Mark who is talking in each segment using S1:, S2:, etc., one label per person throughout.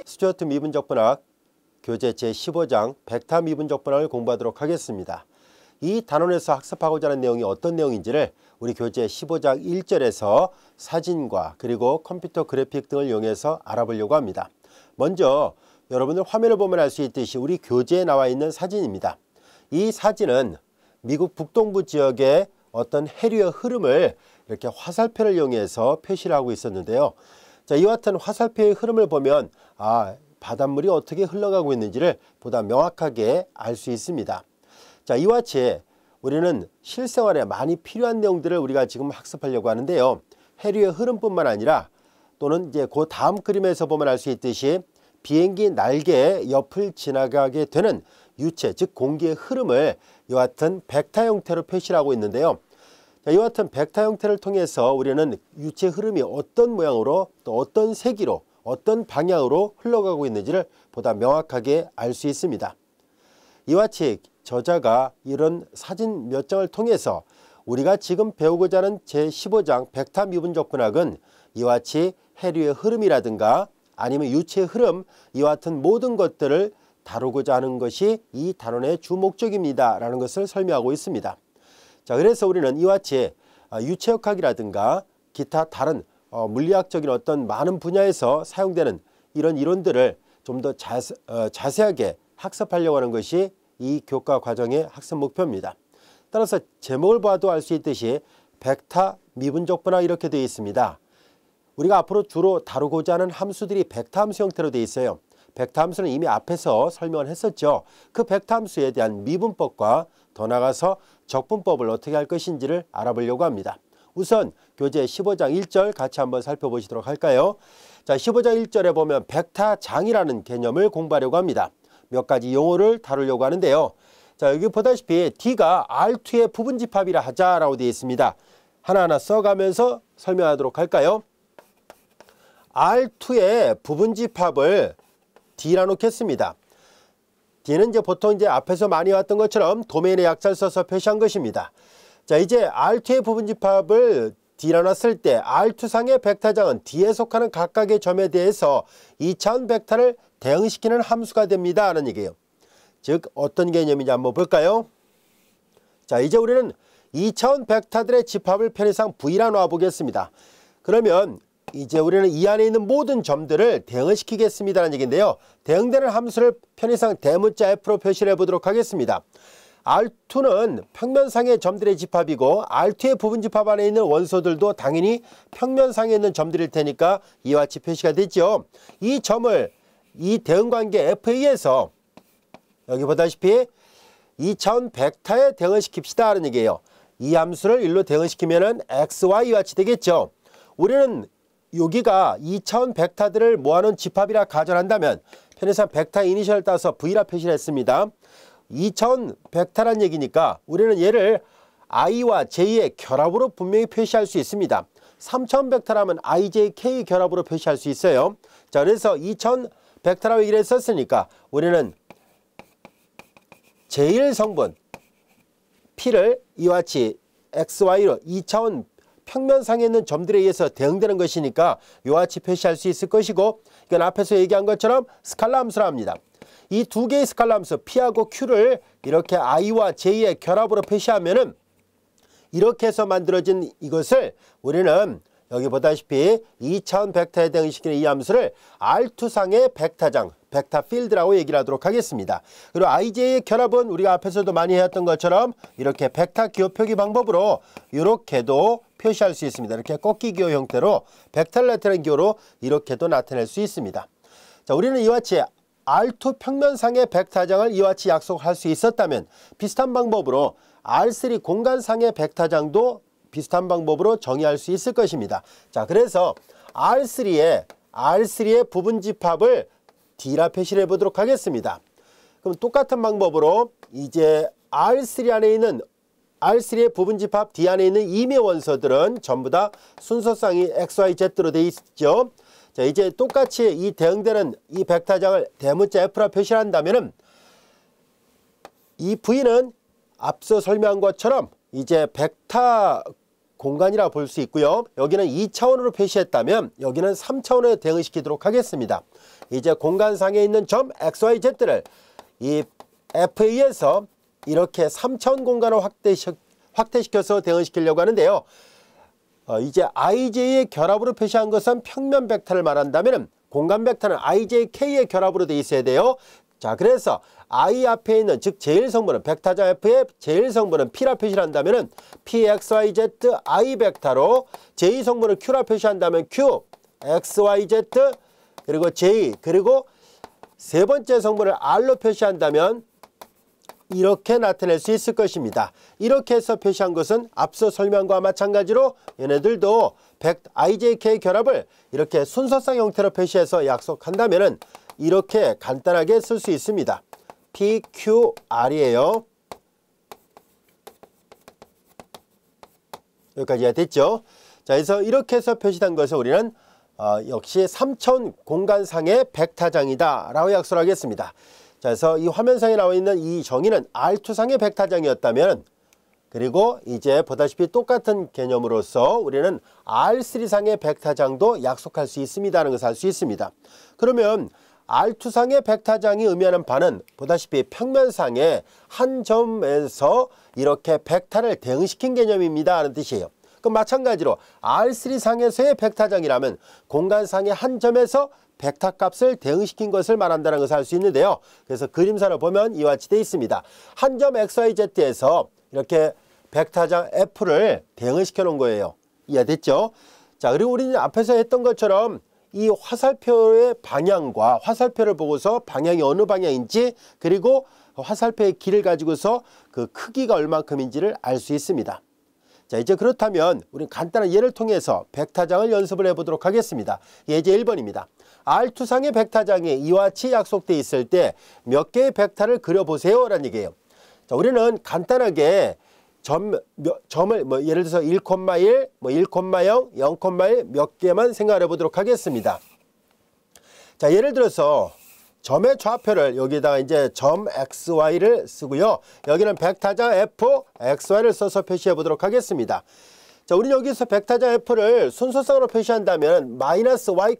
S1: 스튜어트 미분적분학 교재 제15장 벡터 미분적분학을 공부하도록 하겠습니다. 이 단원에서 학습하고자 하는 내용이 어떤 내용인지를 우리 교재 15장 1절에서 사진과 그리고 컴퓨터 그래픽 등을 이용해서 알아보려고 합니다. 먼저 여러분들 화면을 보면 알 수 있듯이 우리 교재에 나와 있는 사진입니다. 이 사진은 미국 북동부 지역의 어떤 해류의 흐름을 이렇게 화살표를 이용해서 표시를 하고 있었는데요. 자, 이와 같은 화살표의 흐름을 보면 바닷물이 어떻게 흘러가고 있는지를 보다 명확하게 알 수 있습니다. 자, 이와 같이 우리는 실생활에 많이 필요한 내용들을 우리가 지금 학습하려고 하는데요. 해류의 흐름뿐만 아니라 또는 이제 그 다음 그림에서 보면 알 수 있듯이 비행기 날개의 옆을 지나가게 되는 유체, 즉 공기의 흐름을 이와 같은 벡터 형태로 표시를 하고 있는데요. 자, 이와 같은 벡터 형태를 통해서 우리는 유체 흐름이 어떤 모양으로 또 어떤 세기로 어떤 방향으로 흘러가고 있는지를 보다 명확하게 알 수 있습니다. 이와 같이 저자가 이런 사진 몇 장을 통해서 우리가 지금 배우고자 하는 제15장 벡터 미분적분학은 이와 같이 해류의 흐름이라든가 아니면 유체의 흐름, 이와 같은 모든 것들을 다루고자 하는 것이 이 단원의 주 목적입니다 라는 것을 설명하고 있습니다. 자, 그래서 우리는 이와 같이 유체역학이라든가 기타 다른 물리학적인 어떤 많은 분야에서 사용되는 이런 이론들을 좀 더 자세하게 학습하려고 하는 것이 이 교과 과정의 학습 목표입니다. 따라서 제목을 봐도 알 수 있듯이 벡터 미분적분학 이렇게 되어 있습니다. 우리가 앞으로 주로 다루고자 하는 함수들이 벡터 함수 형태로 되어 있어요. 벡터 함수는 이미 앞에서 설명을 했었죠. 그 벡터 함수에 대한 미분법과 더 나아가서 적분법을 어떻게 할 것인지를 알아보려고 합니다. 우선 교재 15장 1절 같이 한번 살펴보시도록 할까요? 자, 15장 1절에 보면 벡터장이라는 개념을 공부하려고 합니다. 몇 가지 용어를 다루려고 하는데요. 자, 여기 보다시피 D가 R2의 부분집합이라 하자라고 되어 있습니다. 하나하나 써가면서 설명하도록 할까요? R2의 부분집합을 D라 놓겠습니다. D는 이제 보통 이제 앞에서 많이 왔던 것처럼 도메인의 약자를 써서 표시한 것입니다. 자, 이제 R2의 부분집합을 D라 놨을 때 R2상의 벡터장은 D에 속하는 각각의 점에 대해서 2차원 벡터를 대응시키는 함수가 됩니다 하는 얘기예요. 즉 어떤 개념인지 한번 볼까요? 자, 이제 우리는 2차원 벡터들의 집합을 편의상 V라 놔보겠습니다. 그러면 이제 우리는 이 안에 있는 모든 점들을 대응시키겠습니다라는 얘기인데요. 대응되는 함수를 편의상 대문자 F로 표시를 해보도록 하겠습니다. R2는 평면상의 점들의 집합이고 R2의 부분집합 안에 있는 원소들도 당연히 평면상에 있는 점들일 테니까 이와 같이 표시가 되죠. 이 점을 이 대응관계 F에 의해서 여기 보다시피 2차원 벡터에 대응시킵시다 하는 얘기예요. 이 함수를 일로 대응시키면은 XY 이와 같이 되겠죠. 우리는 여기가 2차원 벡터들을 모아놓은 집합이라 가정한다면 편의상 벡터 이니셜을 따서 V라 표시를 했습니다. 2차원 벡터란 얘기니까 우리는 얘를 I와 J의 결합으로 분명히 표시할 수 있습니다. 3차원 벡터라면 I, J, K 결합으로 표시할 수 있어요. 자, 그래서 2차원 벡터라고 얘기를 했었으니까 우리는 제1성분 P를 이와 같이 XY로 2차원 평면상에 있는 점들에 의해서 대응되는 것이니까 이와 같이 표시할 수 있을 것이고, 이건 앞에서 얘기한 것처럼 스칼라 함수라 합니다. 이 두 개의 스칼라 함수 P하고 Q를 이렇게 I와 J의 결합으로 표시하면은 이렇게 해서 만들어진 이것을 우리는 여기 보다시피 2차원 벡터에 대응시키는 이 함수를 R2상의 벡터장, 벡터 필드라고 얘기를 하도록 하겠습니다. 그리고 IJ의 결합은 우리가 앞에서도 많이 해왔던 것처럼 이렇게 벡터 기호 표기 방법으로 이렇게도 표시할 수 있습니다. 이렇게 꺾기 기호 형태로 벡터를 나타내는 기호로 이렇게도 나타낼 수 있습니다. 자, 우리는 이와 같이 R2 평면상의 벡터장을 이와 같이 약속할 수 있었다면 비슷한 방법으로 R3 공간상의 벡터장도 비슷한 방법으로 정의할 수 있을 것입니다. 자, 그래서 R3의 부분집합을 D라 표시를 해보도록 하겠습니다. 그럼 똑같은 방법으로 이제 R3 안에 있는 R3의 부분집합 D 안에 있는 임의 원소들은 전부 다 순서상이 XYZ로 되어 있죠. 자, 이제 똑같이 이 대응되는 이 벡터장을 대문자 F라 표시한다면은 이 V는 앞서 설명한 것처럼 이제 벡터 공간이라 볼 수 있고요. 여기는 2차원으로 표시했다면 여기는 3차원에 대응시키도록 하겠습니다. 이제 공간상에 있는 점 XYZ를 이 FA에서 이렇게 3차원 공간을 확대시켜서 대응시키려고 하는데요. 이제 IJ의 결합으로 표시한 것은 평면 벡터를 말한다면 공간 벡터는 IJK의 결합으로 되어 있어야 돼요. 자, 그래서 I 앞에 있는 즉 제1성분은 벡터자 F의 제1성분은 P라 표시를 한다면 PXYZ I 벡터로 제2성분을 Q라 표시한다면 Q, XYZ 그리고 J 그리고 세 번째 성분을 R로 표시한다면 이렇게 나타낼 수 있을 것입니다. 이렇게 해서 표시한 것은 앞서 설명과 마찬가지로 얘네들도 IJK 결합을 이렇게 순서상 형태로 표시해서 약속한다면 이렇게 간단하게 쓸 수 있습니다. PQR이에요. 여기까지가 됐죠. 자, 그래서 이렇게 해서 표시된 것을 우리는 역시 3차원 공간상의 벡터장이다 라고 약속을 하겠습니다. 자, 그래서 이 화면상에 나와 있는 이 정의는 R2상의 벡터장이었다면 그리고 이제 보다시피 똑같은 개념으로서 우리는 R3상의 벡터장도 약속할 수 있습니다라는 것을 알 수 있습니다. 그러면 R2상의 벡터장이 의미하는 바는 보다시피 평면상의 한 점에서 이렇게 벡터를 대응시킨 개념입니다 하는 뜻이에요. 그럼 마찬가지로 R3상에서의 벡터장이라면 공간상의 한 점에서 벡터 값을 대응시킨 것을 말한다는 것을 알 수 있는데요. 그래서 그림상을 보면 이와 같이 되어 있습니다. 한 점 XYZ에서 이렇게 벡터장 F를 대응시켜 놓은 거예요. 이해됐죠? 자, 그리고 우리는 앞에서 했던 것처럼 이 화살표의 방향과 화살표를 보고서 방향이 어느 방향인지 그리고 화살표의 길을 가지고서 그 크기가 얼만큼인지를 알 수 있습니다. 자, 이제 그렇다면 우리는 간단한 예를 통해서 벡터장을 연습을 해보도록 하겠습니다. 예제 1번입니다. R2상의 벡터장이 이와 같이 약속되어 있을 때 몇 개의 벡터를 그려보세요 라는 얘기예요. 자, 우리는 간단하게 점을 예를 들어서 1,1, 1,0, 0,1 몇 개만 생각해 보도록 하겠습니다. 자, 예를 들어서 점의 좌표를 여기다가 이제 점 XY를 쓰고요. 여기는 벡터장 F, XY를 써서 표시해 보도록 하겠습니다. 자, 우리는 여기서 벡터장 F를 순서상으로 표시한다면 마이너스 Y,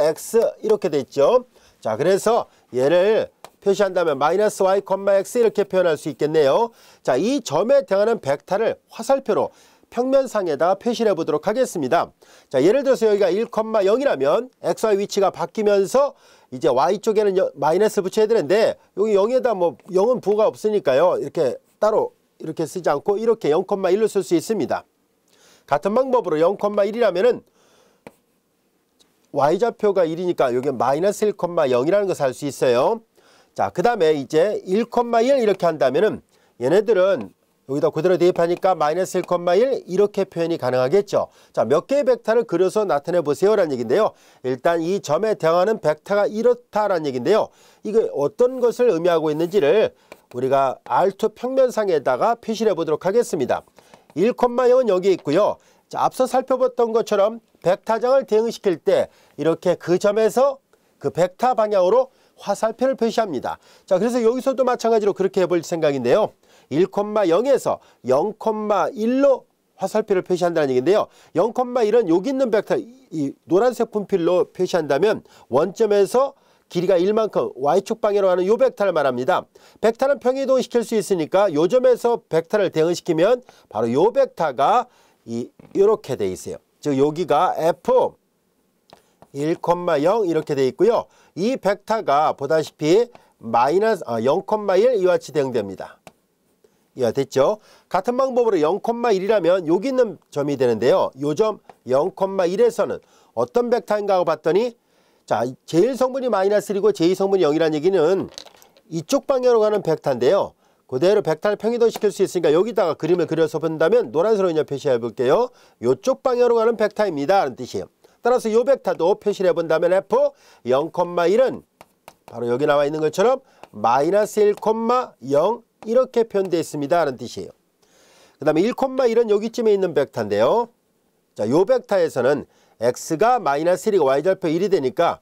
S1: X 이렇게 돼 있죠. 자, 그래서 얘를 표시한다면 마이너스 Y, X 이렇게 표현할 수 있겠네요. 자, 이 점에 대응하는 벡터를 화살표로 평면상에다가 표시를 해보도록 하겠습니다. 자, 예를 들어서 여기가 1,0이라면 XY 위치가 바뀌면서 이제 Y쪽에는 마이너스 붙여야 되는데 여기 0에다 뭐 0은 부호가 없으니까요. 이렇게 따로 이렇게 쓰지 않고 이렇게 0,1로 쓸 수 있습니다. 같은 방법으로 0,1이라면은 Y좌표가 1이니까 여기 마이너스 1,0이라는 것을 알 수 있어요. 자, 그 다음에 이제 1,1 이렇게 한다면은 얘네들은 여기다 그대로 대입하니까 마이너스 1,1 이렇게 표현이 가능하겠죠. 자, 몇 개의 벡터를 그려서 나타내 보세요 라는 얘기인데요. 일단 이 점에 대응하는 벡터가 이렇다라는 얘기인데요. 이게 어떤 것을 의미하고 있는지를 우리가 R2 평면상에다가 표시를 해보도록 하겠습니다. 1,0은 여기 있고요. 자, 앞서 살펴봤던 것처럼 벡터장을 대응시킬 때 이렇게 그 점에서 그 벡터 방향으로 화살표를 표시합니다. 자, 그래서 여기서도 마찬가지로 그렇게 해볼 생각인데요. 1,0에서 0,1로 화살표를 표시한다는 얘기인데요. 0,1은 여기 있는 벡터 이 노란색 분필로 표시한다면 원점에서 길이가 1만큼 Y축 방향으로 가는 요 벡터를 말합니다. 벡터는 평이동시킬 수 있으니까 요 점에서 벡터를 대응시키면 바로 요 벡터가 이렇게 돼 있어요. 즉 여기가 F 1,0 이렇게 돼 있고요. 이 벡터가 보다시피 마이너스 0,1 이와 같이 대응됩니다. 이해가 됐죠? 같은 방법으로 0,1이라면 여기 있는 점이 되는데요. 요 점 0,1에서는 어떤 벡터인가 하고 봤더니 자, 제1성분이 마이너스 1이고 제2성분이 0이라는 얘기는 이쪽 방향으로 가는 벡터인데요. 그대로 벡터를 평이동시킬 수 있으니까 여기다가 그림을 그려서 본다면 노란색으로 그냥 표시해 볼게요. 이쪽 방향으로 가는 벡터입니다 라는 뜻이에요. 따라서 이 벡터도 표시를 해본다면 F 0,1은 바로 여기 나와 있는 것처럼 마이너스 1,0 이렇게 표현되어 있습니다 라는 뜻이에요. 그 다음에 1,1은 여기쯤에 있는 벡터인데요. 자, 이 벡터에서는 X가 마이너스 1이고 Y좌표 1이 되니까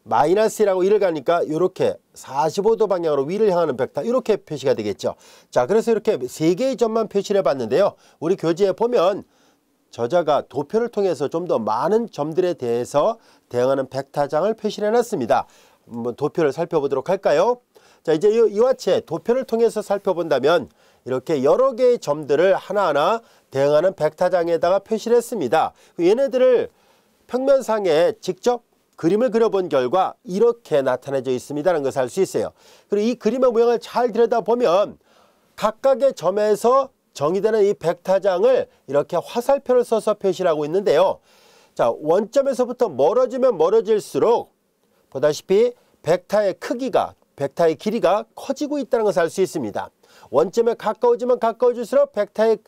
S1: 마이너스 1하고 1을 가니까 이렇게 45도 방향으로 위를 향하는 벡터 이렇게 표시가 되겠죠. 자, 그래서 이렇게 3개의 점만 표시를 해봤는데요. 우리 교재에 보면 저자가 도표를 통해서 좀 더 많은 점들에 대해서 대응하는 벡터장을 표시를 해놨습니다. 한번 도표를 살펴보도록 할까요? 자, 이제 이와 같이 도표를 통해서 살펴본다면 이렇게 여러 개의 점들을 하나하나 대응하는 벡터장에다가 표시를 했습니다. 얘네들을 평면상에 직접 그림을 그려본 결과 이렇게 나타내져 있습니다라는 것을 알 수 있어요. 그리고 이 그림의 모양을 잘 들여다보면 각각의 점에서 정의되는 이 벡터장을 이렇게 화살표를 써서 표시를 하고 있는데요. 자, 원점에서부터 멀어지면 멀어질수록 보다시피 벡터의 크기가, 벡터의 길이가 커지고 있다는 것을 알 수 있습니다. 원점에 가까워지면 가까워질수록 벡터의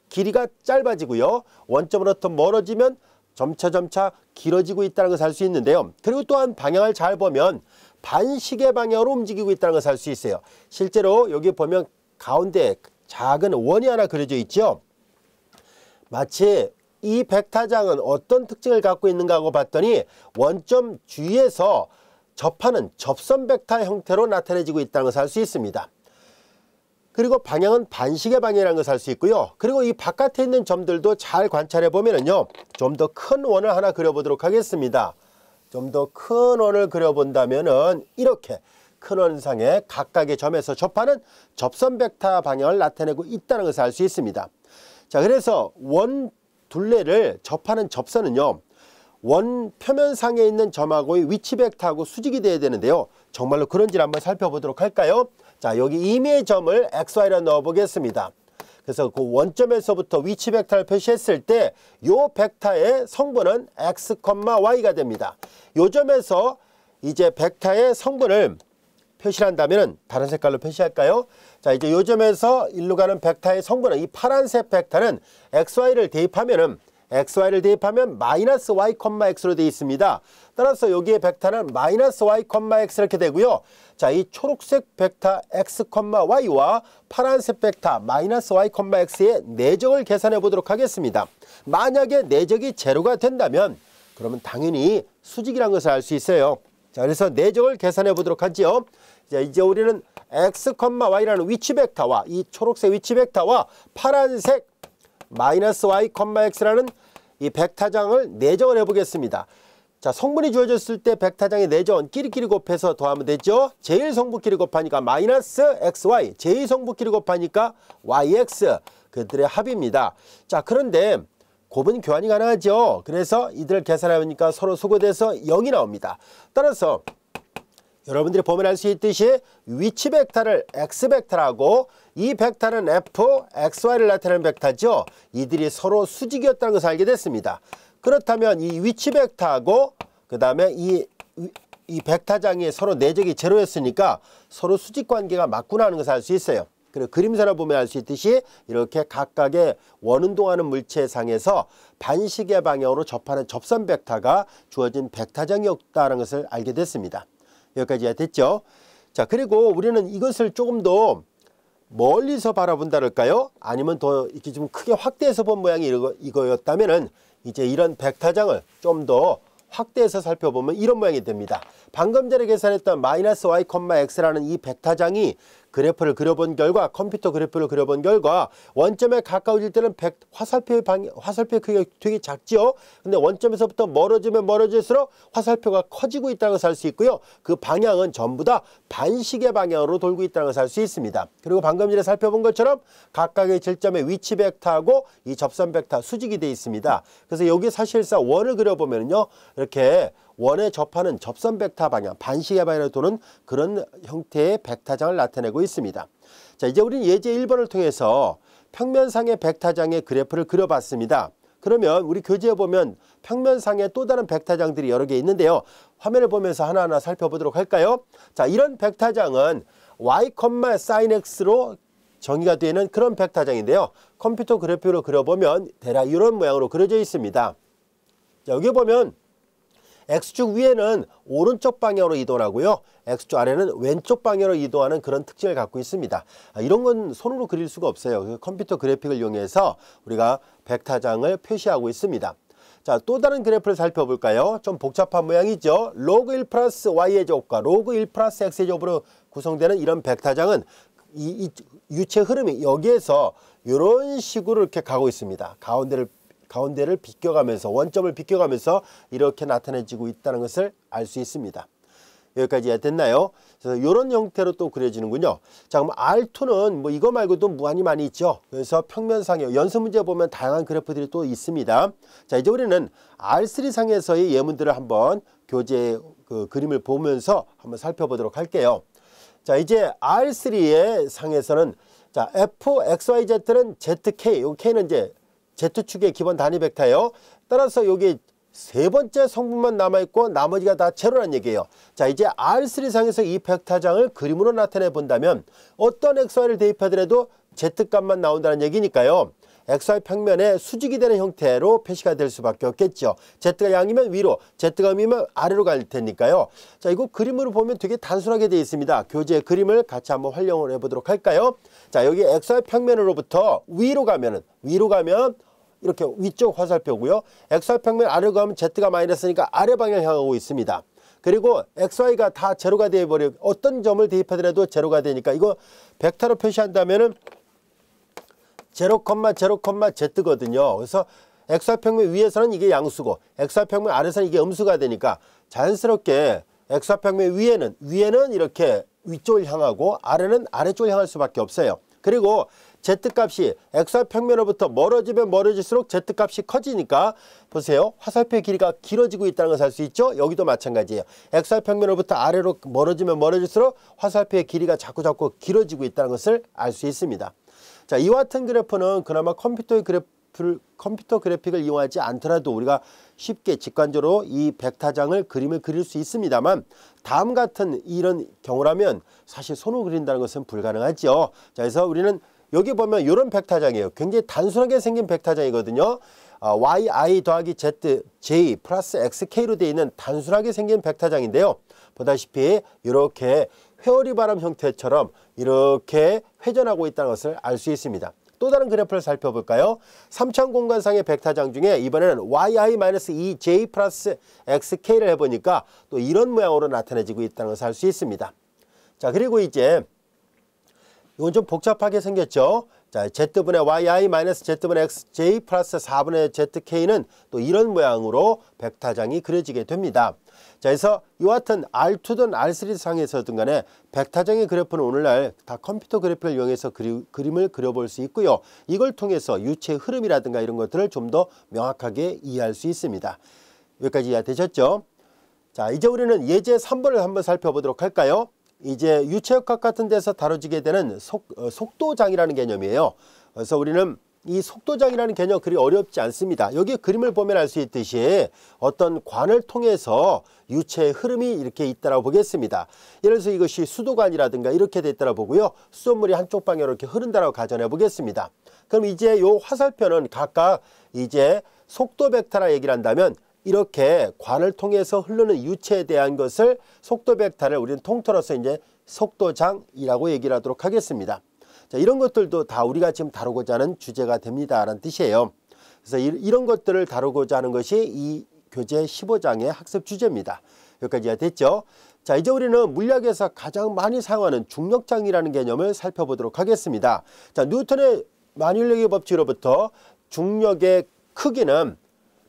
S1: 길이가 짧아지고요. 원점으로부터 멀어지면 점차 길어지고 있다는 것을 알 수 있는데요. 그리고 또한 방향을 잘 보면 반시계 방향으로 움직이고 있다는 것을 알 수 있어요. 실제로 여기 보면 가운데 작은 원이 하나 그려져 있죠. 마치 이 벡터장은 어떤 특징을 갖고 있는가 하고 봤더니 원점 주위에서 접하는 접선 벡터 형태로 나타내지고 있다는 것을 알 수 있습니다. 그리고 방향은 반시계 방향이라는 것을 알 수 있고요. 그리고 이 바깥에 있는 점들도 잘 관찰해 보면은요, 좀 더 큰 원을 하나 그려보도록 하겠습니다. 좀 더 큰 원을 그려본다면은 이렇게 큰 원상에 각각의 점에서 접하는 접선 벡터 방향을 나타내고 있다는 것을 알 수 있습니다. 자, 그래서 원 둘레를 접하는 접선은요, 원 표면상에 있는 점하고의 위치 벡터하고 수직이 돼야 되는데요. 정말로 그런지를 한번 살펴보도록 할까요? 자, 여기 임의의 점을 XY로 넣어 보겠습니다. 그래서 그 원점에서부터 위치 벡터를 표시했을 때 이 벡터의 성분은 X, Y가 됩니다. 이 점에서 이제 벡터의 성분을 표시를 한다면 다른 색깔로 표시할까요? 자, 이제 이 점에서 일로 가는 벡터의 성분은 이 파란색 벡터는 XY를 대입하면 마이너스 Y, X로 되어 있습니다. 따라서 여기에 벡터는 마이너스 Y, X 이렇게 되고요. 자, 이 초록색 벡터 X, Y와 파란색 벡터 마이너스 Y, X의 내적을 계산해 보도록 하겠습니다. 만약에 내적이 제로가 된다면 그러면 당연히 수직이라는 것을 알 수 있어요. 자, 그래서 내적을 계산해 보도록 하죠. 자, 이제 우리는 X, Y라는 위치 벡터와 이 초록색 위치 벡터와 파란색 마이너스 Y, X라는 이 벡터장을 내적을 해보겠습니다. 자, 성분이 주어졌을 때 벡터장의 내적은 끼리끼리 곱해서 더하면 되죠. 제1성분끼리 곱하니까 마이너스 XY, 제2성분끼리 곱하니까 YX, 그들의 합입니다. 자, 그런데 곱은 교환이 가능하죠. 그래서 이들을 계산해보니까 서로 소거돼서 0이 나옵니다. 따라서 여러분들이 보면 알 수 있듯이 위치 벡터를 X 벡터라고 이 벡터는 F, XY를 나타내는 벡터죠. 이들이 서로 수직이었다는 것을 알게 됐습니다. 그렇다면 이 위치 벡터하고 그 다음에 이 벡터장이 서로 내적이 제로였으니까 서로 수직 관계가 맞구나 하는 것을 알 수 있어요. 그리고 그림선을 보면 알 수 있듯이 이렇게 각각의 원운동하는 물체상에서 반시계 방향으로 접하는 접선 벡터가 주어진 벡터장이었다는 것을 알게 됐습니다. 여기까지 됐죠? 자, 그리고 우리는 이것을 조금 더 멀리서 바라본다랄까요? 아니면 더 이렇게 좀 크게 확대해서 본 모양이 이거였다면은 이제 이런 벡터장을 좀 더 확대해서 살펴보면 이런 모양이 됩니다. 방금 전에 계산했던 마이너스 Y, X라는 이 벡터장이 그래프를 그려본 결과, 컴퓨터 그래프를 그려본 결과 원점에 가까워질 때는 화살표의 크기가 되게 작죠. 근데 원점에서부터 멀어지면 멀어질수록 화살표가 커지고 있다는 것을 알 수 있고요. 그 방향은 전부 다 반시계 방향으로 돌고 있다는 것을 알 수 있습니다. 그리고 방금 전에 살펴본 것처럼 각각의 질점의 위치 벡터하고 이 접선 벡터 수직이 되어 있습니다. 그래서 여기 사실상 원을 그려보면요, 이렇게 원에 접하는 접선 벡터 방향, 반시계 방향으로 도는 그런 형태의 벡터장을 나타내고 있습니다. 자, 이제 우리는 예제 1번을 통해서 평면상의 벡터장의 그래프를 그려봤습니다. 그러면 우리 교재에 보면 평면상에 또 다른 벡터장들이 여러 개 있는데요. 화면을 보면서 하나하나 살펴보도록 할까요? 자, 이런 벡터장은 Y, sin X로 정의가 되는 그런 벡터장인데요. 컴퓨터 그래프로 그려보면 대략 이런 모양으로 그려져 있습니다. 자, 여기 보면 X축 위에는 오른쪽 방향으로 이동하고요. X축 아래는 왼쪽 방향으로 이동하는 그런 특징을 갖고 있습니다. 이런 건 손으로 그릴 수가 없어요. 컴퓨터 그래픽을 이용해서 우리가 벡터장을 표시하고 있습니다. 자, 또 다른 그래프를 살펴볼까요? 좀 복잡한 모양이죠. 로그 1 플러스 y의 제곱과 로그 1 플러스 x의 제곱으로 구성되는 이런 벡터장은 이 유체 흐름이 여기에서 이런 식으로 이렇게 가고 있습니다. 가운데를 비껴가면서, 원점을 비껴가면서 이렇게 나타내지고 있다는 것을 알 수 있습니다. 여기까지 이해됐나요? 그래서 이런 형태로 또 그려지는군요. 자, 그럼 R2는 뭐 이거 말고도 무한히 많이 있죠. 그래서 평면상에 연습 문제 보면 다양한 그래프들이 또 있습니다. 자, 이제 우리는 R3 상에서의 예문들을 한번 교재 그 그림을 보면서 한번 살펴보도록 할게요. 자, 이제 R3의 상에서는 자, F, X, Y, Z는 ZK, 요 K는 이제 Z축의 기본 단위 벡터예요. 따라서 여기 세 번째 성분만 남아있고 나머지가 다 제로란 얘기예요. 자, 이제 R3 상에서 이 벡터장을 그림으로 나타내 본다면 어떤 XY를 대입하더라도 Z값만 나온다는 얘기니까요. XY 평면에 수직이 되는 형태로 표시가 될 수밖에 없겠죠. Z가 양이면 위로, Z가 음이면 아래로 갈 테니까요. 자, 이거 그림으로 보면 되게 단순하게 되어 있습니다. 교재 그림을 같이 한번 활용을 해보도록 할까요? 자, 여기 XY 평면으로부터 위로 가면 이렇게 위쪽 화살표고요. XY 평면 아래로 가면 Z가 마이너스니까 아래 방향 향하고 있습니다. 그리고 XY가 다 제로가 되어버려 어떤 점을 대입하더라도 제로가 되니까 이거 벡터로 표시한다면은 0, 0, Z거든요. 그래서 XY 평면 위에서는 이게 양수고 XY 평면 아래서는 이게 음수가 되니까 자연스럽게 XY 평면 위에는 이렇게 위쪽을 향하고 아래는 아래쪽을 향할 수밖에 없어요. 그리고 Z값이 XY 평면으로부터 멀어지면 멀어질수록 Z값이 커지니까 보세요. 화살표의 길이가 길어지고 있다는 것을 알 수 있죠. 여기도 마찬가지예요. XY 평면으로부터 아래로 멀어지면 멀어질수록 화살표의 길이가 자꾸 길어지고 있다는 것을 알 수 있습니다. 자, 이와 같은 그래프는 그나마 컴퓨터 그래픽을 이용하지 않더라도 우리가 쉽게 직관적으로 이 벡터장을 그림을 그릴 수 있습니다만 다음 같은 이런 경우라면 사실 손으로 그린다는 것은 불가능하죠. 자, 그래서 우리는 여기 보면 이런 벡터장이에요. 굉장히 단순하게 생긴 벡터장이거든요. yi 더하기 z, j 플러스 xk로 되어 있는 단순하게 생긴 벡터장인데요. 보다시피 이렇게 회오리 바람 형태처럼 이렇게 회전하고 있다는 것을 알 수 있습니다. 또 다른 그래프를 살펴볼까요? 3차원 공간상의 벡터장 중에 이번에는 yi-2j 플러스 xk를 해보니까 또 이런 모양으로 나타내지고 있다는 것을 알 수 있습니다. 자, 그리고 이제 이건 좀 복잡하게 생겼죠. 자, z분의 yi-z분의 xj 플러스 4분의 zk는 또 이런 모양으로 벡터장이 그려지게 됩니다. 자, 그래서 이와 같은 R2든 R3 상에서든 간에 벡터장의 그래프는 오늘날 다 컴퓨터 그래픽을 이용해서 그림을 그려볼 수 있고요. 이걸 통해서 유체 흐름이라든가 이런 것들을 좀 더 명확하게 이해할 수 있습니다. 여기까지 이해되셨죠? 자, 이제 우리는 예제 3번을 한번 살펴보도록 할까요? 이제 유체역학 같은 데서 다뤄지게 되는 속도장이라는 개념이에요. 그래서 우리는 이 속도장이라는 개념 그리 어렵지 않습니다. 여기 그림을 보면 알 수 있듯이 어떤 관을 통해서 유체의 흐름이 이렇게 있다고 보겠습니다. 예를 들어서 이것이 수도관이라든가 이렇게 돼 있다고 보고요. 수돗물이 한쪽 방향으로 이렇게 흐른다고 가정해 보겠습니다. 그럼 이제 요 화살표는 각각 이제 속도 벡터라 얘기를 한다면 이렇게 관을 통해서 흐르는 유체에 대한 것을 속도 벡터를 우리는 통틀어서 이제 속도장이라고 얘기를 하도록 하겠습니다. 자, 이런 것들도 다 우리가 지금 다루고자 하는 주제가 됩니다 라는 뜻이에요. 그래서 이런 것들을 다루고자 하는 것이 이 교재 15장의 학습 주제입니다. 여기까지 됐죠? 자, 이제 우리는 물리학에서 가장 많이 사용하는 중력장이라는 개념을 살펴보도록 하겠습니다. 자, 뉴턴의 만유인력의 법칙으로부터 중력의 크기는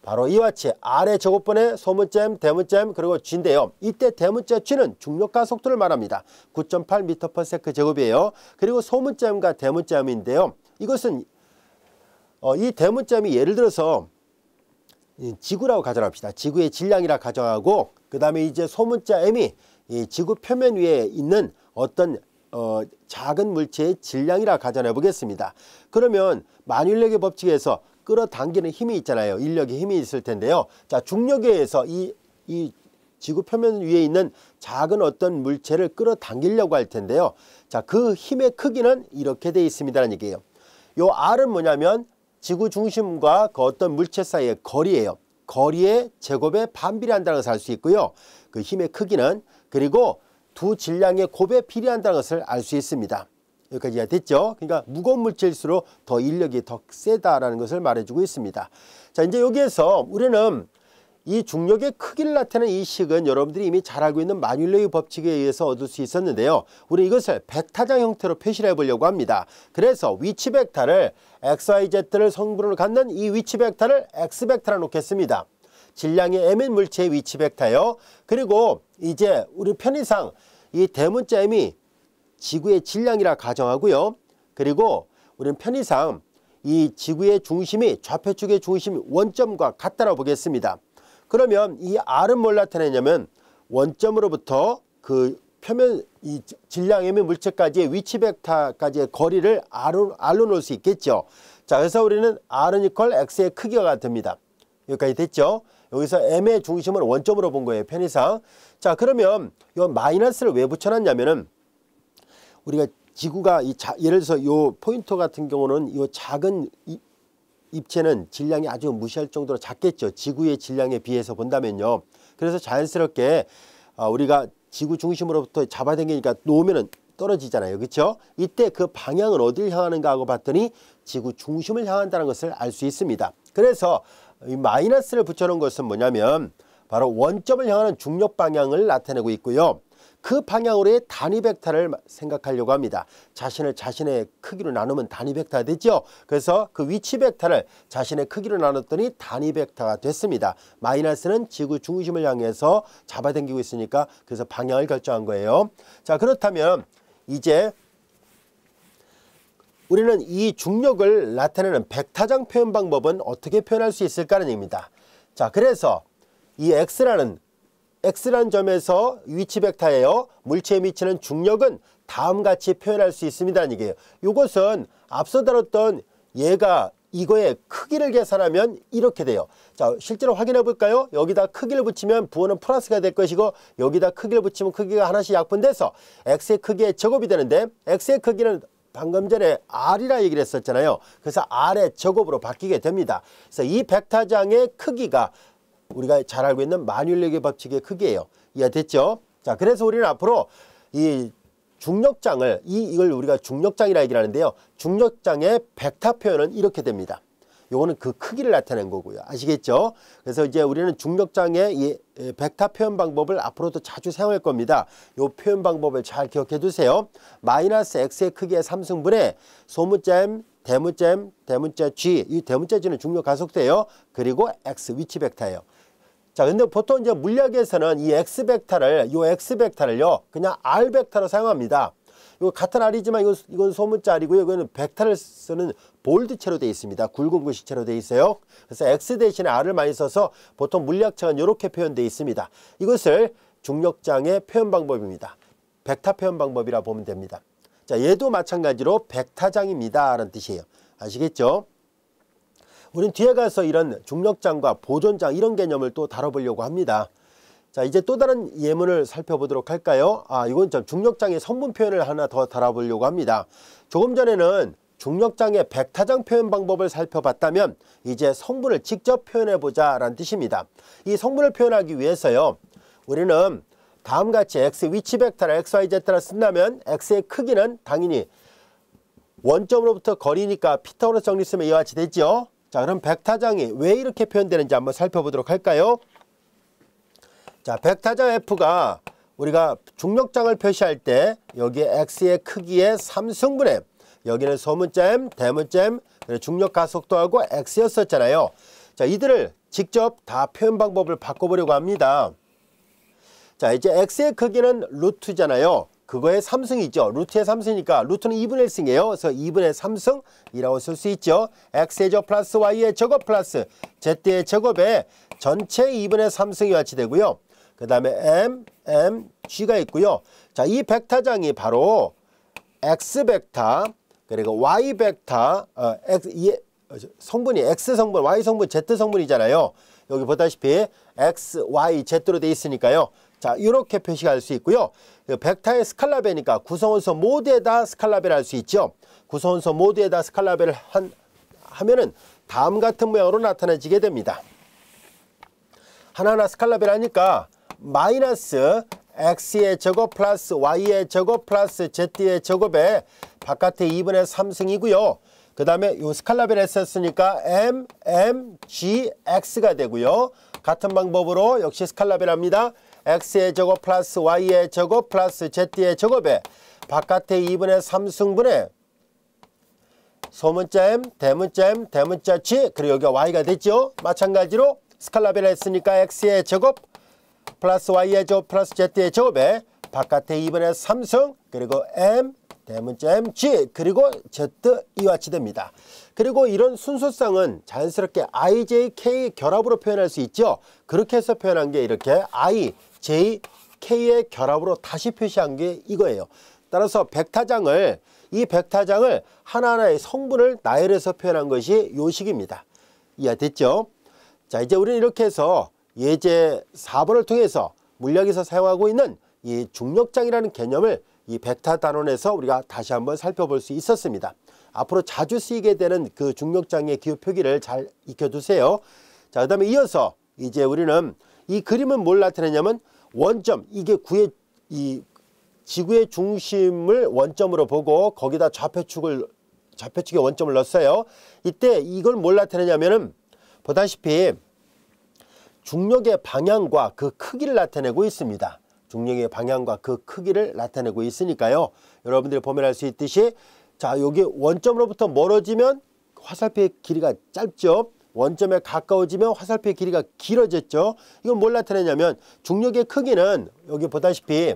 S1: 바로 이와 같이 R의 제곱분의 소문점, 대문점, 그리고 G인데요. 이때 대문자 G는 중력과 속도를 말합니다. 9.8m/s 제곱이에요. 그리고 소문점과 대문점인데요. 이것은 이 대문점이 예를 들어서 지구라고 가정합시다. 지구의 질량이라 가정하고 그 다음에 이제 소문자 M이 이 지구 표면 위에 있는 어떤 작은 물체의 질량이라 가정해 보겠습니다. 그러면 만유인력의 법칙에서 끌어당기는 힘이 있잖아요. 인력의 힘이 있을 텐데요. 자, 중력에 의해서 이 지구 표면 위에 있는 작은 어떤 물체를 끌어당기려고 할 텐데요. 자, 그 힘의 크기는 이렇게 되어 있습니다라는 얘기예요. 요 R은 뭐냐면 지구 중심과 그 어떤 물체 사이의 거리예요. 거리의 제곱에 반비례한다는 것을 알 수 있고요. 그 힘의 크기는 그리고 두 질량의 곱에 비례한다는 것을 알 수 있습니다. 여기까지 됐죠? 그러니까 무거운 물체일수록 더 인력이 더 세다라는 것을 말해주고 있습니다. 자, 이제 여기에서 우리는 이 중력의 크기를 나타내는 이 식은 여러분들이 이미 잘 알고 있는 마뉴레이 법칙에 의해서 얻을 수 있었는데요. 우리 이것을 벡터장 형태로 표시를 해보려고 합니다. 그래서 위치 벡터를 XYZ를 성분으로 갖는 이 위치 벡터를 X벡터로 놓겠습니다. 질량이 m인 물체의 위치 벡터요. 그리고 이제 우리 편의상 이 대문자 m이 지구의 질량이라 가정하고요. 그리고 우리는 편의상 이 지구의 중심이 좌표축의 중심이 원점과 같다라고 보겠습니다. 그러면 이 R은 뭘 나타내냐면 원점으로부터 그 표면 이 질량 m의 물체까지의 위치 벡터까지의 거리를 R로 놓을 수 있겠죠. 자, 그래서 우리는 R은 이퀄 X의 크기가 같습니다. 여기까지 됐죠? 여기서 m의 중심은 원점으로 본 거예요, 편의상. 자, 그러면 이 마이너스를 왜 붙여놨냐면은 우리가 지구가 예를 들어서 이 포인터 같은 경우는 이 작은 입체는 질량이 아주 무시할 정도로 작겠죠. 지구의 질량에 비해서 본다면요. 그래서 자연스럽게 우리가 지구 중심으로부터 잡아당기니까 놓으면은 떨어지잖아요. 그렇죠? 이때 그 방향은 어디를 향하는가 하고 봤더니 지구 중심을 향한다는 것을 알 수 있습니다. 그래서 이 마이너스를 붙여놓은 것은 뭐냐면 바로 원점을 향하는 중력 방향을 나타내고 있고요. 그 방향으로의 단위 벡터를 생각하려고 합니다. 자신의 크기로 나누면 단위 벡터가 되죠. 그래서 그 위치 벡터를 자신의 크기로 나눴더니 단위 벡터가 됐습니다. 마이너스는 지구 중심을 향해서 잡아당기고 있으니까 그래서 방향을 결정한 거예요. 자, 그렇다면 이제 우리는 이 중력을 나타내는 벡터장 표현 방법은 어떻게 표현할 수 있을까는 얘기입니다. 자, 그래서 이 X라는 점에서 위치 벡터예요. 물체에 미치는 중력은 다음같이 표현할 수 있습니다는 얘기예요. 이것은 앞서 다뤘던 얘가 이거의 크기를 계산하면 이렇게 돼요. 자, 실제로 확인해 볼까요? 여기다 크기를 붙이면 부호는 플러스가 될 것이고 여기다 크기를 붙이면 크기가 하나씩 약분돼서 X의 크기의 제곱이 되는데 X의 크기는 방금 전에 R이라 얘기를 했었잖아요. 그래서 R의 제곱으로 바뀌게 됩니다. 그래서 이 벡터장의 크기가 우리가 잘 알고 있는 마뉴레이 법칙의 크기예요. 이해됐죠? 자, 그래서 우리는 앞으로 이 중력장을 이걸 우리가 중력장이라 얘기를 하는데요. 중력장의 벡터 표현은 이렇게 됩니다. 요거는 그 크기를 나타낸 거고요. 아시겠죠? 그래서 이제 우리는 중력장의 이 벡터 표현 방법을 앞으로도 자주 사용할 겁니다. 요 표현 방법을 잘 기억해 두세요. 마이너스 x의 크기의 3승분의 소문자 m, 대문자 m, 대문자 g. 이 대문자 g는 중력 가속도예요. 그리고 x 위치 벡터예요. 자, 근데 보통 이제 물리학에서는 이 x 벡터를요 그냥 r 벡터로 사용합니다. 이거 같은 R이지만 이건 소문자 R이고요. 이거는 벡터를 쓰는 볼드체로 되어 있습니다. 굵은 글씨체로 되어 있어요. 그래서 X 대신에 R을 많이 써서 보통 물리학책은 이렇게 표현되어 있습니다. 이것을 중력장의 표현 방법입니다. 벡터 표현 방법이라 보면 됩니다. 자, 얘도 마찬가지로 벡터장입니다 라는 뜻이에요. 아시겠죠? 우린 뒤에 가서 이런 중력장과 보존장 이런 개념을 또 다뤄보려고 합니다. 자, 이제 또 다른 예문을 살펴보도록 할까요? 이건 좀 중력장의 성분 표현을 하나 더 다뤄보려고 합니다. 조금 전에는 중력장의 벡터장 표현 방법을 살펴봤다면 이제 성분을 직접 표현해보자 라는 뜻입니다. 이 성분을 표현하기 위해서요. 우리는 다음같이 X 위치 벡터를 XYZ를 쓴다면 X의 크기는 당연히 원점으로부터 거리니까 피타고라스 정리 쓰면 이와 같이 되죠. 자, 그럼 벡터장이 왜 이렇게 표현되는지 한번 살펴보도록 할까요? 자, 벡터장 F가 우리가 중력장을 표시할 때 여기에 X의 크기의 3승분의 여기는 소문자 M, 대문자 M, 중력 가속도하고 X였었잖아요. 자, 이들을 직접 다 표현 방법을 바꿔보려고 합니다. 자, 이제 X의 크기는 루트잖아요. 그거의 3승이죠. 루트의 3승이니까 루트는 2분의 1승이에요. 그래서 2분의 3승이라고 쓸 수 있죠. X의 제곱 플러스 Y의 제곱 플러스 Z의 제곱에 전체 2분의 3승이 같이 되고요. 그 다음에 M, G가 있고요. 자, 이 벡터장이 바로 X 벡터, 그리고 Y 벡터, 성분이 X 성분, Y 성분, Z 성분이잖아요. 여기 보다시피 X, Y, Z로 되어 있으니까요. 자, 이렇게 표시할 수 있고요. 벡터의 스칼라배니까 구성원소 모두에다 스칼라배를 할 수 있죠. 구성원소 모두에다 스칼라배를 하면은 다음 같은 모양으로 나타나지게 됩니다. 하나하나 스칼라배를 하니까 마이너스 x의 제곱 플러스 y의 제곱 플러스 z의 제곱에 바깥에 2분의 3승이고요. 그 다음에 요 스칼라벨 S 했으니까 M, M, G, X가 되고요. 같은 방법으로 역시 스칼라벨 합니다. X의 제곱 플러스 Y의 제곱 플러스 Z의 제곱에 바깥에 2분의 3승분의 소문자 M, 대문자 M, 대문자 G, 그리고 여기가 Y가 됐죠. 마찬가지로 스칼라벨 했으니까 X의 제곱 플러스 Y의 제곱 플러스 Z의 제곱에 바깥에 2분의 3승, 그리고 M, 대문자 M, G, 그리고 Z 이와 같이 됩니다. 그리고 이런 순서상은 자연스럽게 I, J, K 결합으로 표현할 수 있죠. 그렇게 해서 표현한 게 이렇게 I, J, K의 결합으로 다시 표시한 게 이거예요. 따라서 벡터장을 이 벡터장을 하나하나의 성분을 나열해서 표현한 것이 요 식입니다. 이해됐죠? 자, 이제 우리는 이렇게 해서 예제 4번을 통해서 물리학에서 사용하고 있는 이 중력장이라는 개념을 이 벡터 단원에서 우리가 다시 한번 살펴볼 수 있었습니다. 앞으로 자주 쓰이게 되는 그 중력장의 기호 표기를 잘 익혀두세요. 자, 그 다음에 이어서 이제 우리는 이 그림은 뭘 나타내냐면 원점, 이게 이 지구의 중심을 원점으로 보고 거기다 좌표축에 원점을 넣었어요. 이때 이걸 뭘 나타내냐면은 보다시피 중력의 방향과 그 크기를 나타내고 있습니다. 중력의 방향과 그 크기를 나타내고 있으니까요. 여러분들이 보면 알 수 있듯이 자, 여기 원점으로부터 멀어지면 화살표의 길이가 짧죠. 원점에 가까워지면 화살표의 길이가 길어졌죠. 이건 뭘 나타내냐면 중력의 크기는 여기 보다시피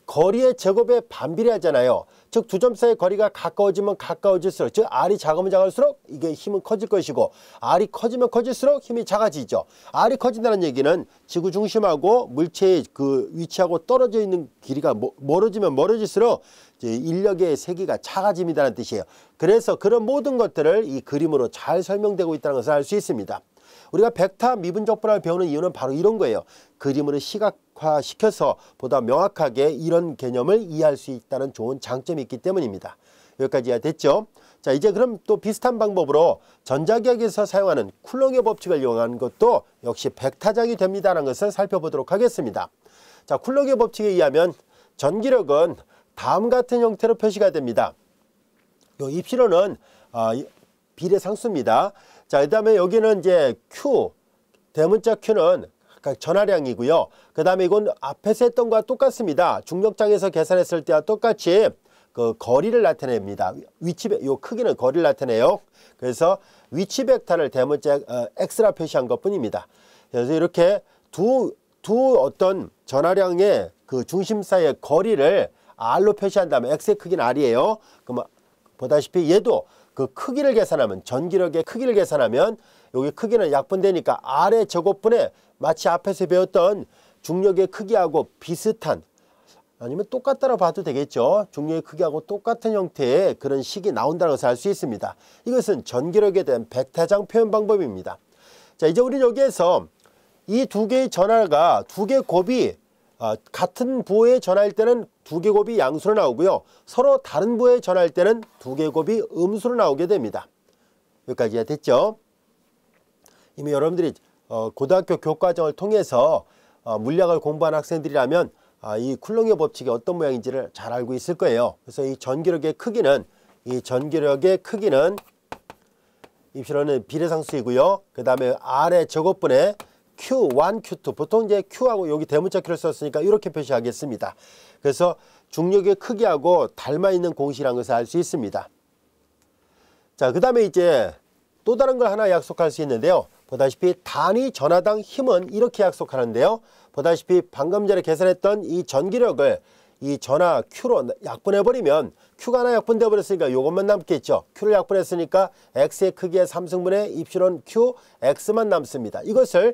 S1: 거리의 제곱에 반비례하잖아요. 즉 두 점 사이의 거리가 가까워지면 가까워질수록, 즉 R이 작으면 작을수록 이게 힘은 커질 것이고 R이 커지면 커질수록 힘이 작아지죠. R이 커진다는 얘기는 지구 중심하고 물체의 그 위치하고 떨어져 있는 길이가 멀어지면 멀어질수록 이제 인력의 세기가 작아집니다는 뜻이에요. 그래서 그런 모든 것들을 이 그림으로 잘 설명되고 있다는 것을 알 수 있습니다. 우리가 벡터 미분적분학을 배우는 이유는 바로 이런 거예요. 그림으로 시각화시켜서 보다 명확하게 이런 개념을 이해할 수 있다는 좋은 장점이 있기 때문입니다. 여기까지 이해됐죠? 자, 이제 그럼 또 비슷한 방법으로 전자기학에서 사용하는 쿨롱의 법칙을 이용한 것도 역시 벡터장이 됩니다라는 것을 살펴보도록 하겠습니다. 자, 쿨롱의 법칙에 의하면 전기력은 다음 같은 형태로 표시가 됩니다. 요 입시로는 비례상수입니다. 자, 그 다음에 여기는 이제 Q, 대문자 Q는 각각 전하량이고요. 그 다음에 이건 앞에서 했던 것과 똑같습니다. 중력장에서 계산했을 때와 똑같이 그 거리를 나타냅니다. 요 크기는 거리를 나타내요. 그래서 위치 벡터를 대문자 X라 표시한 것 뿐입니다. 그래서 이렇게 두 어떤 전하량의 그 중심 사이의 거리를 R로 표시한다면 X의 크기는 R이에요. 그럼 보다시피 얘도 그 크기를 계산하면, 전기력의 크기를 계산하면 여기 크기는 약분되니까 R의 제곱분에 마치 앞에서 배웠던 중력의 크기하고 비슷한, 아니면 똑같다고 봐도 되겠죠. 중력의 크기하고 똑같은 형태의 그런 식이 나온다는 것을 알 수 있습니다. 이것은 전기력에 대한 벡터장 표현 방법입니다. 자, 이제 우리는 여기에서 이 두 개의 전하가, 두 개의 곱이 같은 부호에 전할 때는 두 개의 곱이 양수로 나오고요. 서로 다른 부호에 전할 때는 두 개의 곱이 음수로 나오게 됩니다. 여기까지 이해됐죠? 이미 여러분들이 고등학교 교과정을 통해서 물리학을 공부한 학생들이라면 이 쿨롱의 법칙이 어떤 모양인지를 잘 알고 있을 거예요. 그래서 이 전기력의 크기는 입시로는 비례상수이고요. 그 다음에 R의 제곱분에 Q1, Q2, 보통 이제 Q하고 여기 대문자 Q를 썼으니까 이렇게 표시하겠습니다. 그래서 중력의 크기하고 닮아 있는 공식이라는 것을 알 수 있습니다. 자, 그 다음에 이제 또 다른 걸 하나 약속할 수 있는데요. 보다시피 단위 전하당 힘은 이렇게 약속하는데요. 보다시피 방금 전에 계산했던 이 전기력을 이 전하 Q로 약분해버리면 Q가 하나 약분되어 버렸으니까 이것만 남겠죠. Q를 약분했으니까 X의 크기의 3승분의 입실론 Q, X만 남습니다. 이것을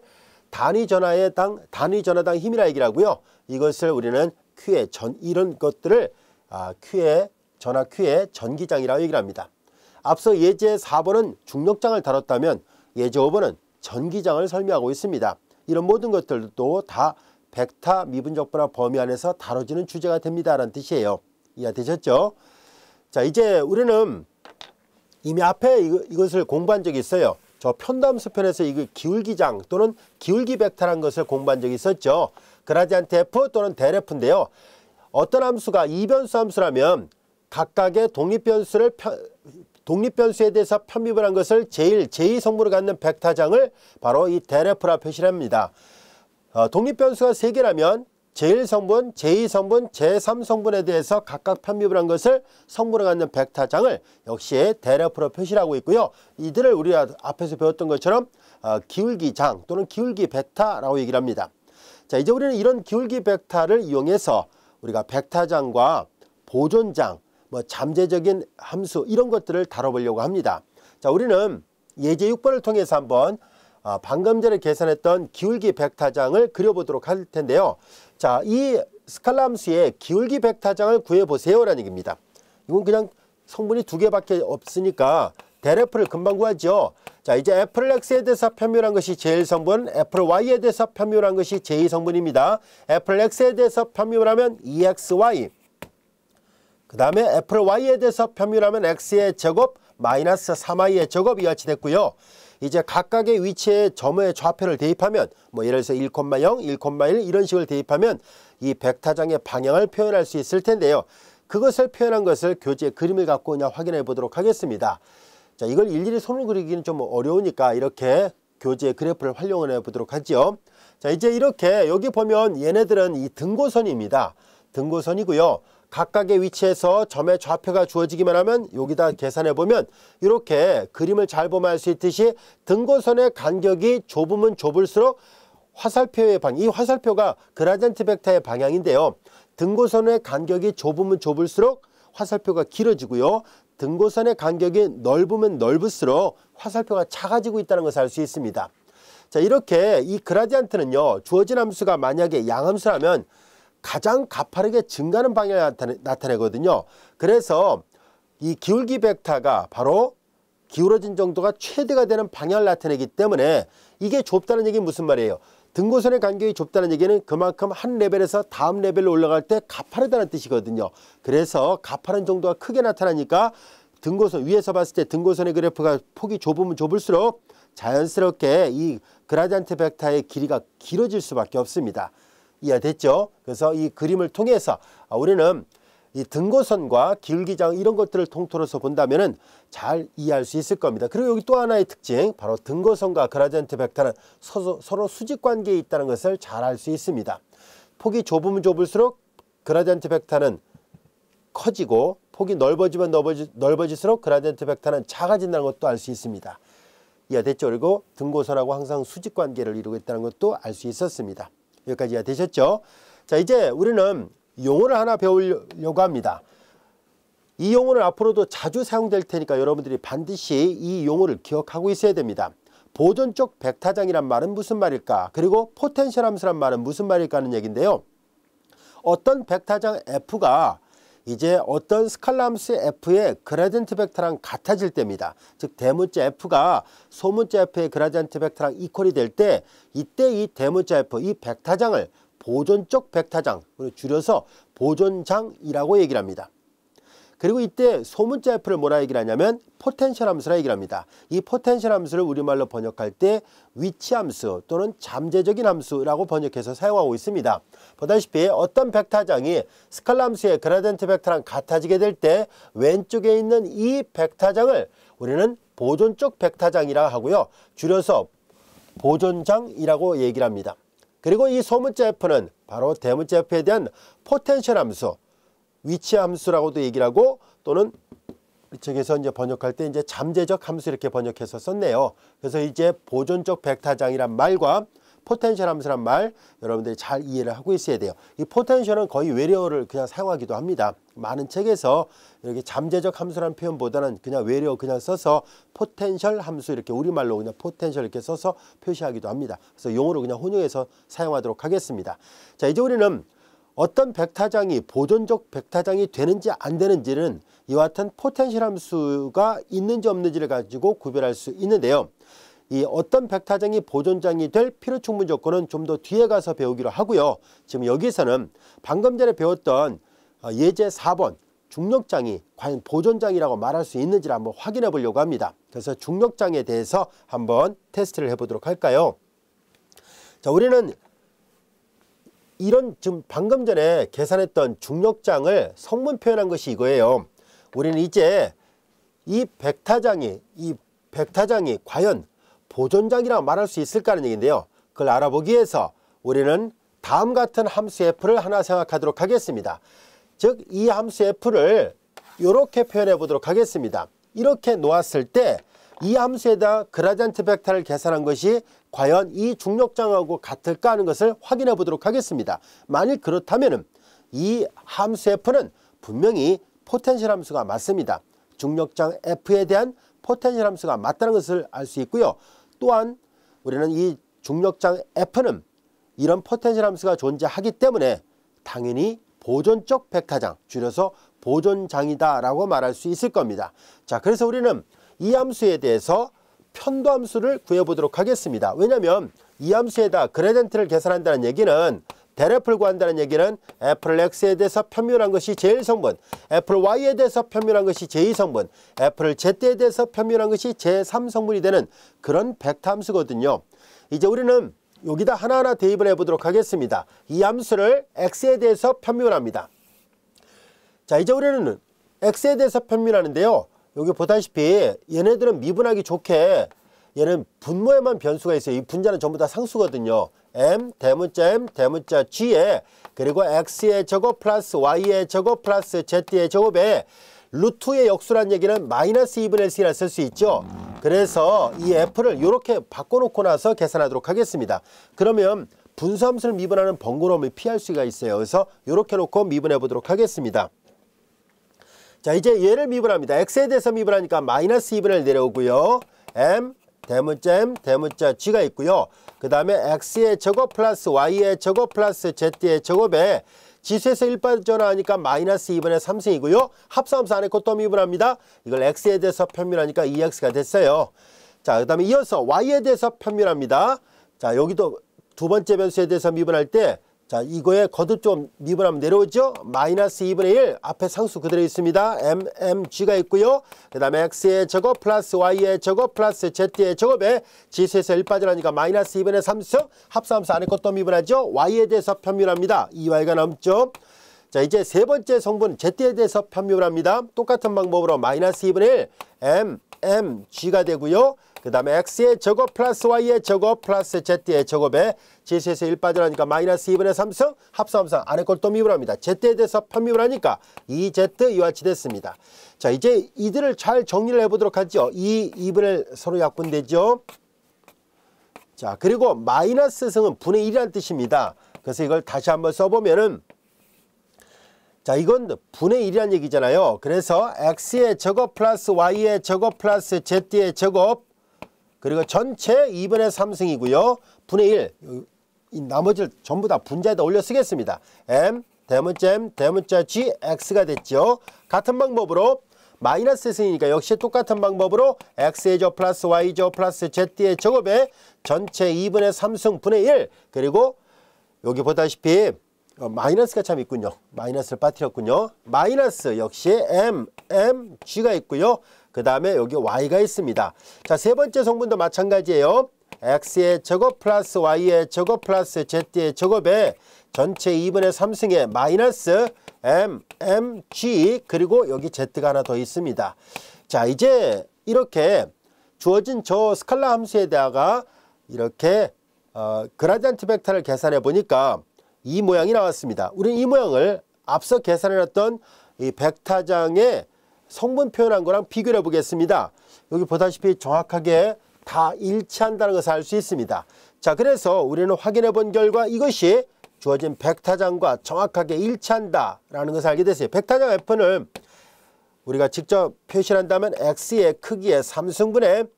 S1: 단위 전하당 힘이라 얘기를 하고요. 이것을 우리는 이런 것들을 전하 Q의 전기장이라고 얘기를 합니다. 앞서 예제 4번은 중력장을 다뤘다면 예제 5번은 전기장을 설명하고 있습니다. 이런 모든 것들도 다 벡터 미분적분학 범위 안에서 다뤄지는 주제가 됩니다 라는 뜻이에요. 이해되셨죠? 자, 이제 우리는 이미 앞에 이것을 공부한 적이 있어요. 저 편도함수 편에서 이거 기울기장 또는 기울기 벡터라는 것을 공부한 적이 있었죠. 그라디안트 F 또는 델 F인데요. 어떤 함수가 이변수 함수라면 각각의 독립변수에 대해서 편입을 한 것을 제2 성분을 갖는 벡타장을 바로 이 대레프라 표시합니다. 독립변수가 3개라면 제1성분, 제2성분, 제3성분에 대해서 각각 편입을 한 것을 성분을 갖는 벡타장을 역시 대레프로 표시하고 있고요. 이들을 우리가 앞에서 배웠던 것처럼 기울기장 또는 기울기 벡타라고 얘기를 합니다. 자, 이제 우리는 이런 기울기 벡타를 이용해서 우리가 벡타장과 보존장, 잠재적인 함수 이런 것들을 다뤄보려고 합니다. 자, 우리는 예제 6번을 통해서 한번 방금 전에 계산했던 기울기 벡타장을 그려보도록 할 텐데요. 자, 이 스칼라 함수의 기울기 벡타장을 구해보세요 라는 얘기입니다. 이건 그냥 성분이 2개밖에 없으니까 대레프를 금방 구하죠. 자, 이제 f를 x에 대해서 편묘한 것이 제1성분, f를 y에 대해서 편묘한 것이 제2성분입니다. f를 x에 대해서 편묘하면 2xy, 그 다음에 f를 y에 대해서 편묘하면 x의 제곱 마이너스 3y의 제곱이 같이 됐고요. 이제 각각의 위치에 점의 좌표를 대입하면 예를 들어서 1,0, 1,1 이런 식으로 대입하면 이 벡타장의 방향을 표현할 수 있을 텐데요. 그것을 표현한 것을 교재 그림을 갖고 그냥 확인해 보도록 하겠습니다. 자, 이걸 일일이 손으로 그리기는 좀 어려우니까 이렇게 교재 그래프를 활용해 보도록 하죠. 자, 이제 이렇게 여기 보면 얘네들은 이 등고선입니다. 등고선이고요. 각각의 위치에서 점의 좌표가 주어지기만 하면 여기다 계산해 보면 이렇게 그림을 잘 보면 알 수 있듯이 등고선의 간격이 좁으면 좁을수록 화살표의 방향, 이 화살표가 그라디언트 벡터의 방향인데요. 등고선의 간격이 좁으면 좁을수록 화살표가 길어지고요. 등고선의 간격이 넓으면 넓을수록 화살표가 작아지고 있다는 것을 알 수 있습니다. 자, 이렇게 이 그라디언트는요, 주어진 함수가 만약에 양함수라면 가장 가파르게 증가하는 방향을 나타내거든요. 그래서 이 기울기 벡터가 바로 기울어진 정도가 최대가 되는 방향을 나타내기 때문에 이게 좁다는 얘기는 무슨 말이에요? 등고선의 간격이 좁다는 얘기는 그만큼 한 레벨에서 다음 레벨로 올라갈 때 가파르다는 뜻이거든요. 그래서 가파른 정도가 크게 나타나니까 등고선 위에서 봤을 때 등고선의 그래프가 폭이 좁으면 좁을수록 자연스럽게 이 그라디언트 벡터의 길이가 길어질 수밖에 없습니다. 이해됐죠? 그래서 이 그림을 통해서 우리는 이 등고선과 기울기장 이런 것들을 통틀어서 본다면은 잘 이해할 수 있을 겁니다. 그리고 여기 또 하나의 특징, 바로 등고선과 그라디언트 벡터는 서로 수직 관계에 있다는 것을 잘 알 수 있습니다. 폭이 좁으면 좁을수록 그라디언트 벡터는 커지고 폭이 넓어지면 넓어질수록 그라디언트 벡터는 작아진다는 것도 알 수 있습니다. 이해됐죠? 그리고 등고선하고 항상 수직 관계를 이루고 있다는 것도 알 수 있었습니다. 여기까지 이해되셨죠? 자, 이제 우리는 용어를 하나 배우려고 합니다. 이 용어는 앞으로도 자주 사용될 테니까 여러분들이 반드시 이 용어를 기억하고 있어야 됩니다. 보존적 벡타장이란 말은 무슨 말일까? 그리고 포텐셜 함수란 말은 무슨 말일까 하는 얘기인데요. 어떤 벡타장 F가 이제 어떤 스칼라 함수 F의 그라디언트 벡터랑 같아질 때입니다. 즉 대문자 F가 소문자 F의 그라디언트 벡터랑 이퀄이 될 때 이때 이 대문자 F, 이 벡타장을 보존적 벡타장, 줄여서 보존장이라고 얘기를 합니다. 그리고 이때 소문자 F를 뭐라 얘기를 하냐면 포텐셜 함수라 얘기를 합니다. 이 포텐셜 함수를 우리말로 번역할 때 위치 함수 또는 잠재적인 함수라고 번역해서 사용하고 있습니다. 보다시피 어떤 벡타장이 스칼라 함수의 그라디언트 벡터랑 같아지게 될 때 왼쪽에 있는 이 벡타장을 우리는 보존적 벡타장이라 하고요. 줄여서 보존장이라고 얘기를 합니다. 그리고 이 소문자 F는 바로 대문자 F에 대한 포텐셜 함수, 위치 함수라고도 얘기를 하고 또는 저기서 이제 번역할 때 이제 잠재적 함수 이렇게 번역해서 썼네요. 그래서 이제 보존적 벡타장이란 말과 포텐셜 함수란 말 여러분들이 잘 이해를 하고 있어야 돼요. 이 포텐셜은 거의 외래어를 그냥 사용하기도 합니다. 많은 책에서 이렇게 잠재적 함수라는 표현보다는 그냥 외래어 그냥 써서 포텐셜 함수 이렇게 우리말로 그냥 포텐셜 이렇게 써서 표시하기도 합니다. 그래서 용어로 그냥 혼용해서 사용하도록 하겠습니다. 자, 이제 우리는 어떤 벡타장이 보존적 벡타장이 되는지 안 되는지는 이와 같은 포텐셜 함수가 있는지 없는지를 가지고 구별할 수 있는데요. 이 어떤 벡타장이 보존장이 될 필요 충분 조건은 좀 더 뒤에 가서 배우기로 하고요. 지금 여기서는 방금 전에 배웠던 예제 4번 중력장이 과연 보존장이라고 말할 수 있는지를 한번 확인해 보려고 합니다. 그래서 중력장에 대해서 한번 테스트를 해보도록 할까요? 자, 우리는 이런 지금 방금 전에 계산했던 중력장을 성분 표현한 것이 이거예요. 우리는 이제 이 백타장이 과연 보존장이라고 말할 수 있을까라는 얘기인데요. 그걸 알아보기 위해서 우리는 다음 같은 함수 f를 하나 생각하도록 하겠습니다. 즉 이 함수 f를 이렇게 표현해 보도록 하겠습니다. 이렇게 놓았을 때 이 함수에다 그라디언트 벡터를 계산한 것이 과연 이 중력장하고 같을까 하는 것을 확인해 보도록 하겠습니다. 만일 그렇다면 이 함수 f는 분명히 포텐셜 함수가 맞습니다. 중력장 f에 대한 포텐셜 함수가 맞다는 것을 알 수 있고요. 또한 우리는 이 중력장 f는 이런 포텐셜 함수가 존재하기 때문에 당연히 보존적 벡터장, 줄여서 보존장이다 라고 말할 수 있을 겁니다. 자, 그래서 우리는 이 함수에 대해서 편도함수를 구해보도록 하겠습니다. 왜냐하면 이 함수에다 그레디언트를 계산한다는 얘기는 델f를 구한다는 얘기는 f를 x에 대해서 편밀한 것이 제1성분, f를 y에 대해서 편밀한 것이 제2성분, f를 z에 대해서 편밀한 것이 제3성분이 되는 그런 벡터 함수거든요. 이제 우리는 여기다 하나하나 대입을 해보도록 하겠습니다. 이 함수를 x에 대해서 편밀합니다. 자, 이제 우리는 x에 대해서 편밀하는데요. 여기 보다시피 얘네들은 미분하기 좋게 얘는 분모에만 변수가 있어요. 이 분자는 전부 다 상수거든요. m 대문자 g에 그리고 x의 제곱 플러스 y의 제곱 플러스 z의 제곱에 루트의 역수란 얘기는 마이너스 2분의 1씩이나 쓸 수 있죠. 그래서 이 f를 이렇게 바꿔놓고 나서 계산하도록 하겠습니다. 그러면 분수함수를 미분하는 번거로움을 피할 수가 있어요. 그래서 이렇게 놓고 미분해 보도록 하겠습니다. 자, 이제 얘를 미분합니다. x에 대해서 미분하니까 마이너스 2분의 1 내려오고요. m 대문자 g가 있고요. 그 다음에 x의 제곱 플러스 y의 제곱 플러스 z의 제곱에 지수에서 1 빠져나가니까 마이너스 2분의 3승이고요. 합성함수 안에 또 미분합니다. 이걸 x에 대해서 편밀하니까 2x가 됐어요. 자, 그 다음에 이어서 y에 대해서 편밀합니다. 자, 여기도 두 번째 변수에 대해서 미분할 때 자, 이거에 거듭 좀 미분하면 내려오죠. 마이너스 2분의 1 앞에 상수 그대로 있습니다. mg가 있고요. 그 다음에 x의 제곱 플러스 y의 제곱 플러스 z의 제곱에 지수에서 1 빠져나니까 마이너스 2분의 3승 합성함수 안에 것도 미분하죠. y에 대해서 편밀합니다. 2y가 남죠. 자, 이제 세 번째 성분 z에 대해서 편밀합니다. 똑같은 방법으로 마이너스 2분의 1 mg가 되고요. 그 다음에 x의 제곱 플러스 y의 제곱 플러스 z의 제곱에 지수에서 1 빠져나니까 마이너스 2분의 3승 합성함수 안에 걸 또 미분합니다. z에 대해서 편미분하니까 2z 이와 같이 됐습니다. 자, 이제 이들을 잘 정리를 해보도록 하죠. 2분의 서로 약분되죠. 자, 그리고 마이너스 승은 분의 1이라는 뜻입니다. 그래서 이걸 다시 한번 써보면은 자, 이건 분의 1이라는 얘기잖아요. 그래서 x의 제곱 플러스 y의 제곱 플러스 z의 제곱 그리고 전체 2분의 3승이고요. 분의 1, 이 나머지를 전부 다 분자에다 올려 쓰겠습니다. m 대문자 g x가 됐죠. 같은 방법으로 마이너스 승이니까 역시 똑같은 방법으로 x의 제곱 플러스 y 제곱 플러스 z의 제곱에 전체 2분의 3승 분의 1 그리고 여기 보다시피 마이너스가 참 있군요. 마이너스를 빠뜨렸군요. 마이너스 역시 mg가 있고요. 그 다음에 여기 y가 있습니다. 자, 세 번째 성분도 마찬가지예요. x의 제곱 플러스 y의 제곱 플러스 z의 제곱에 전체 2분의 3승에 마이너스 mg 그리고 여기 z가 하나 더 있습니다. 자, 이제 이렇게 주어진 저 스칼라 함수에다가 이렇게 그라디언트 벡터를 계산해 보니까 이 모양이 나왔습니다. 우리는 이 모양을 앞서 계산해놨던 이 벡터장의 성분 표현한 거랑 비교를 해보겠습니다. 여기 보다시피 정확하게 다 일치한다는 것을 알 수 있습니다. 자, 그래서 우리는 확인해 본 결과 이것이 주어진 벡터장과 정확하게 일치한다라는 것을 알게 됐어요. 벡터장 f는 우리가 직접 표시를 한다면 x의 크기의 3승분의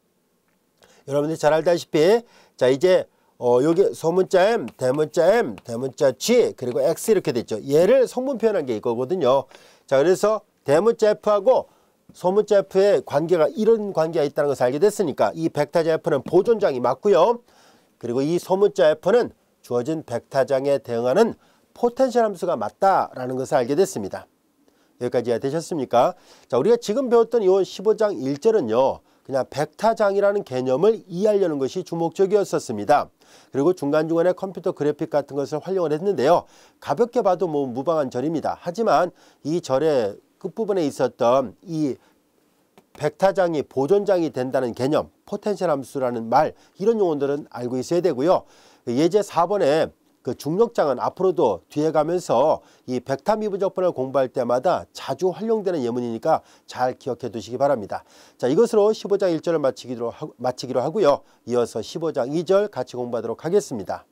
S1: 여러분들이 잘 알다시피 자, 이제 여기 소문자 m, 대문자 g 그리고 x 이렇게 됐죠. 얘를 성분 표현한 게 이거거든요. 자, 그래서 대문자 f하고 소문자 f의 관계가 이런 관계가 있다는 것을 알게 됐으니까 이 벡터장 f는 보존장이 맞고요. 그리고 이 소문자 f는 주어진 벡터장에 대응하는 포텐셜 함수가 맞다라는 것을 알게 됐습니다. 여기까지 되셨습니까? 자, 우리가 지금 배웠던 이 15장 1절은요. 그냥 벡터장이라는 개념을 이해하려는 것이 주목적이었었습니다. 그리고 중간중간에 컴퓨터 그래픽 같은 것을 활용을 했는데요. 가볍게 봐도 뭐 무방한 절입니다. 하지만 이 절의 끝부분에 있었던 이 벡타장이 보존장이 된다는 개념, 포텐셜 함수라는 말, 이런 용어들은 알고 있어야 되고요. 예제 4번에 그 중력장은 앞으로도 뒤에 가면서 이 벡타 미분적분을 공부할 때마다 자주 활용되는 예문이니까 잘 기억해 두시기 바랍니다. 자, 이것으로 15장 1절을 마치기로 하고요. 이어서 15장 2절 같이 공부하도록 하겠습니다.